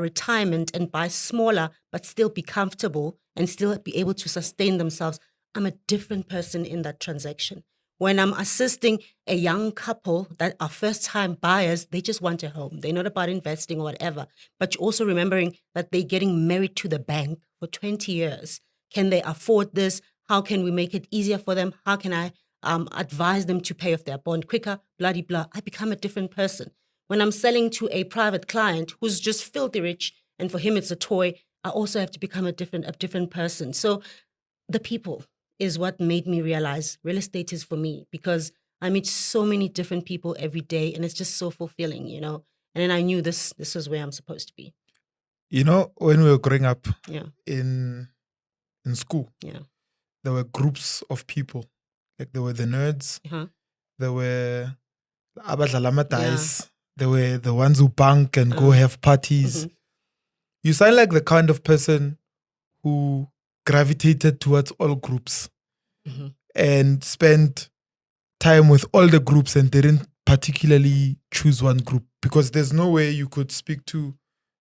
retirement and buy smaller, but still be comfortable and still be able to sustain themselves, I'm a different person in that transaction. When I'm assisting a young couple that are first-time buyers, they just want a home. They're not about investing or whatever. But you're also remembering that they're getting married to the bank for 20 years. Can they afford this? How can we make it easier for them? How can I advise them to pay off their bond quicker? Blah, blah, blah. I become a different person. When I'm selling to a private client who's just filthy rich and for him it's a toy, I also have to become a different person. So the people is what made me realize real estate is for me, because I meet so many different people every day and it's just so fulfilling, And then I knew this is where I'm supposed to be. When we were growing up Yeah. in school, Yeah. there were groups of people. Like there were the nerds, there were the abadlalama dice, there were the ones who bunk and go have parties. You sound like the kind of person who gravitated towards all groups and spent time with all the groups and didn't particularly choose one group, because there's no way you could speak to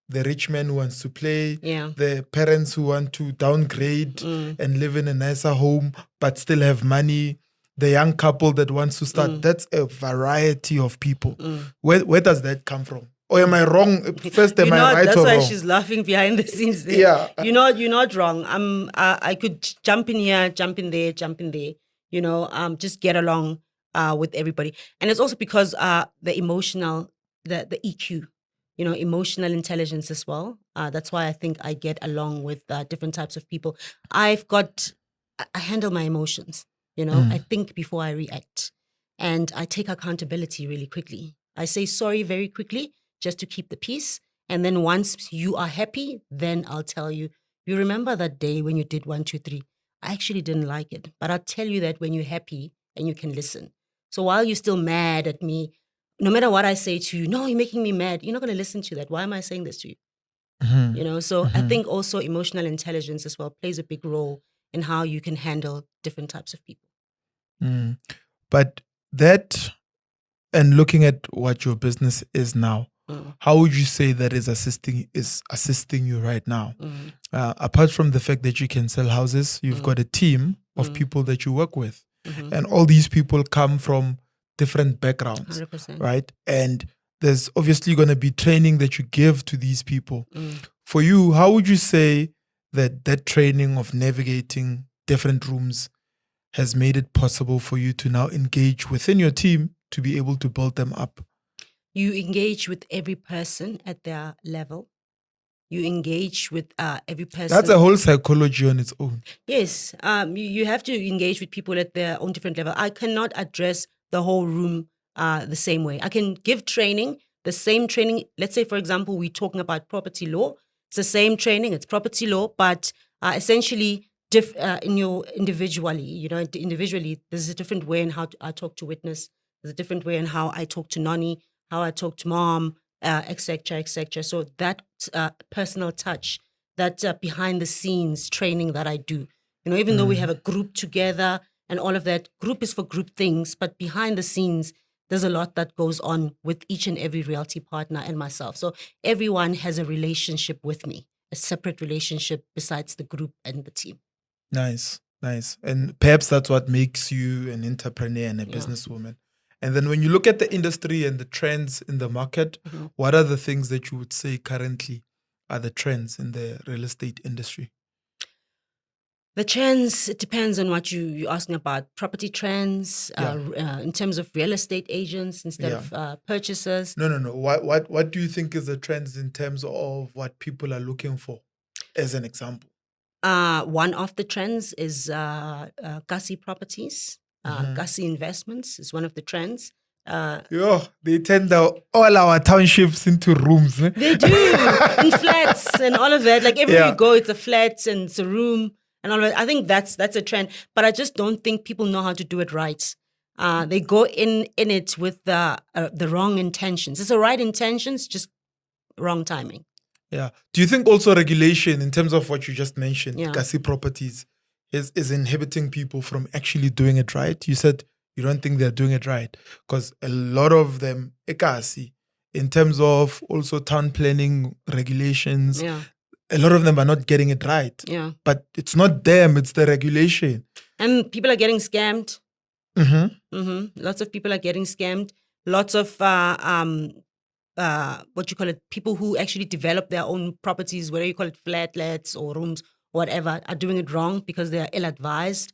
the rich man who wants to play, the parents who want to downgrade and live in a nicer home but still have money, the young couple that wants to start. That's a variety of people. Where does that come from? Or am I wrong? First, am I right that's or why wrong? she's laughing behind the scenes there. Yeah. You're not wrong. I could jump in here, jump in there, just get along with everybody. And it's also because the emotional, the EQ, emotional intelligence as well. That's why I think I get along with different types of people. I handle my emotions, I think before I react. And I take accountability really quickly. I say sorry very quickly, just to keep the peace. And then once you are happy, then I'll tell you, you remember that day when you did 1, 2, 3? I actually didn't like it. But I'll tell you that when you're happy and you can listen. So while you're still mad at me, no matter what I say to you, no, you're making me mad, you're not going to listen to that. Why am I saying this to you? So I think also emotional intelligence as well plays a big role in how you can handle different types of people. But that, and looking at what your business is now, how would you say that is assisting you right now? Apart from the fact that you can sell houses, you've got a team of people that you work with. And all these people come from different backgrounds, 100%. right? And there's obviously going to be training that you give to these people. For you, how would you say that training of navigating different rooms has made it possible for you to now engage within your team to be able to build them up? You engage with every person at their level. You engage with every person. That's a whole psychology on its own. Yes. You have to engage with people at their own different level. I cannot address the whole room the same way. I can give training, the same training. Let's say, for example, we're talking about property law. It's the same training. It's property law, but essentially individually, there's a different way in how I talk to witness. There's a different way in how I talk to Nani, how I talk to mom, etc., etc. So that personal touch, that behind the scenes training that I do, even though we have a group together and all of that, group is for group things, but behind the scenes, there's a lot that goes on with each and every realty partner and myself. So everyone has a relationship with me, a separate relationship besides the group and the team. Nice. And perhaps that's what makes you an entrepreneur and a businesswoman. And then when you look at the industry and the trends in the market, what are the things that you would say currently are the trends in the real estate industry? The trends, it depends on what you're asking about. Property trends, in terms of real estate agents instead of purchasers. No. What do you think is the trends in terms of what people are looking for, as an example? One of the trends is Kasi properties. Kasi investments is one of the trends. They turn all our townships into rooms. They do, in flats and all of that. Like everywhere you go, it's a flat and it's a room and all of that. I think that's a trend, but I just don't think people know how to do it right. They go in it with the wrong intentions. It's the right intentions, just wrong timing. Yeah. Do you think also regulation, in terms of what you just mentioned, Kasi properties, is inhibiting people from actually doing it right? You said you don't think they're doing it right because a lot of them, Kasi, in terms of also town planning regulations. Yeah. A lot of them are not getting it right. Yeah. But it's not them, it's the regulation. And people are getting scammed. Lots of people are getting scammed. Lots of people who actually develop their own properties, whether you call it flatlets or rooms, whatever, are doing it wrong because they are ill-advised.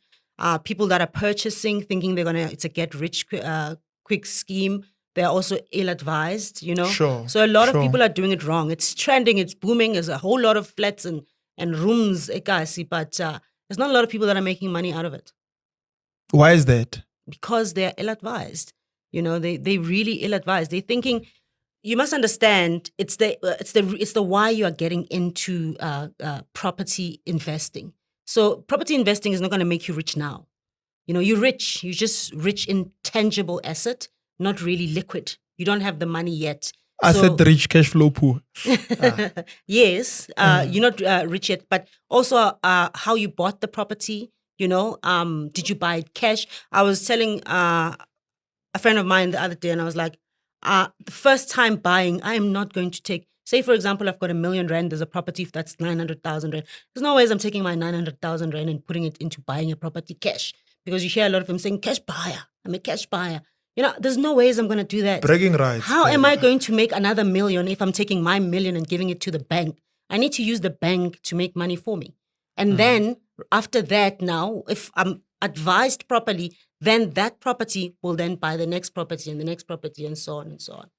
People that are purchasing, thinking it's a get-rich-quick scheme, they're also ill-advised, Sure. So a lot of people are doing it wrong. It's trending, it's booming. There's a whole lot of flats and rooms, but there's not a lot of people that are making money out of it. Why is that? Because they're ill-advised. They really ill-advised. They're thinking, you must understand, it's the why you are getting into property investing. So property investing is not going to make you rich now. You're rich. You're just rich in tangible asset, not really liquid. You don't have the money yet. Asset rich, cash flow poor. Yes, you're not rich yet, but also how you bought the property. Did you buy it cash? I was telling a friend of mine the other day, and I was like, the first time buying, I am not going to take, say for example, I've got R1 million, there's a property that's 900,000 rand. There's no ways I'm taking my 900,000 rand and putting it into buying a property cash, because you hear a lot of them saying, cash buyer, I'm a cash buyer. There's no ways I'm going to do that. Bragging rights. How am I going to make another $1 million if I'm taking my $1 million and giving it to the bank? I need to use the bank to make money for me. And then after that, now, if I'm advised properly, then that property will then buy the next property and the next property and so on and so on.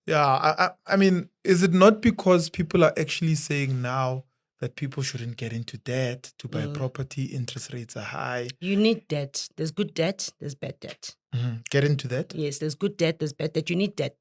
Yeah, I mean, is it not because people are actually saying now that people shouldn't get into debt to buy property, interest rates are high? You need debt. There's good debt, there's bad debt. Get into that? Yes, there's good debt, there's bad debt. You need debt.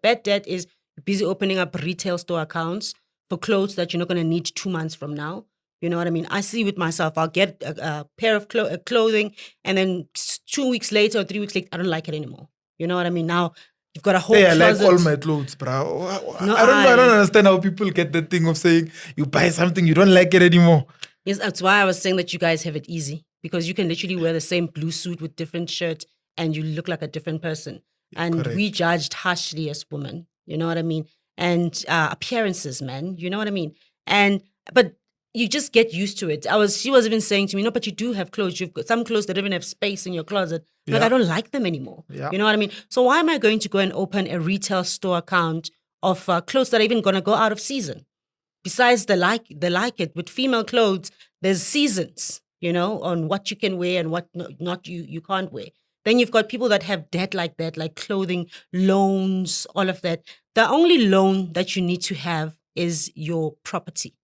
Bad debt is busy opening up retail store accounts for clothes that you're not going to need 2 months from now. You know what I mean? I see with myself, I'll get a pair of clothing, and then 2 weeks later or 3 weeks later, I don't like it anymore. You know what I mean? Now, you've got a whole closet. I like all my clothes, bro. I don't understand how people get the thing of saying you buy something, you don't like it anymore. Yes, that's why I was saying that you guys have it easy, because you can literally wear the same blue suit with different shirts and you look like a different person. And Correct. We judged harshly as women, you know what I mean? And appearances, man, you know what I mean? But you just get used to it. She was even saying to me, no, but you do have clothes. You've got some clothes that even have space in your closet. Like, I don't like them anymore. Yeah. You know what I mean? So why am I going to go and open a retail store account of clothes that are even going to go out of season? Besides they like it. With female clothes, there's seasons, on what you can wear and what not you can't wear. Then you've got people that have debt like that, like clothing, loans, all of that. The only loan that you need to have is your property.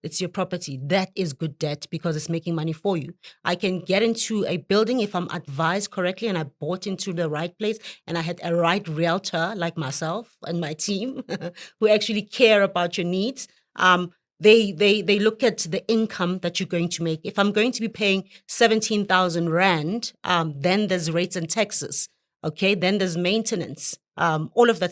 It's your property. That is good debt because it's making money for you. I can get into a building if I'm advised correctly and I bought into the right place and I had a right realtor like myself and my team who actually care about your needs. They look at the income that you're going to make. If I'm going to be paying 17,000 rand, then there's rates and taxes. Okay, then there's maintenance. All of that stuff.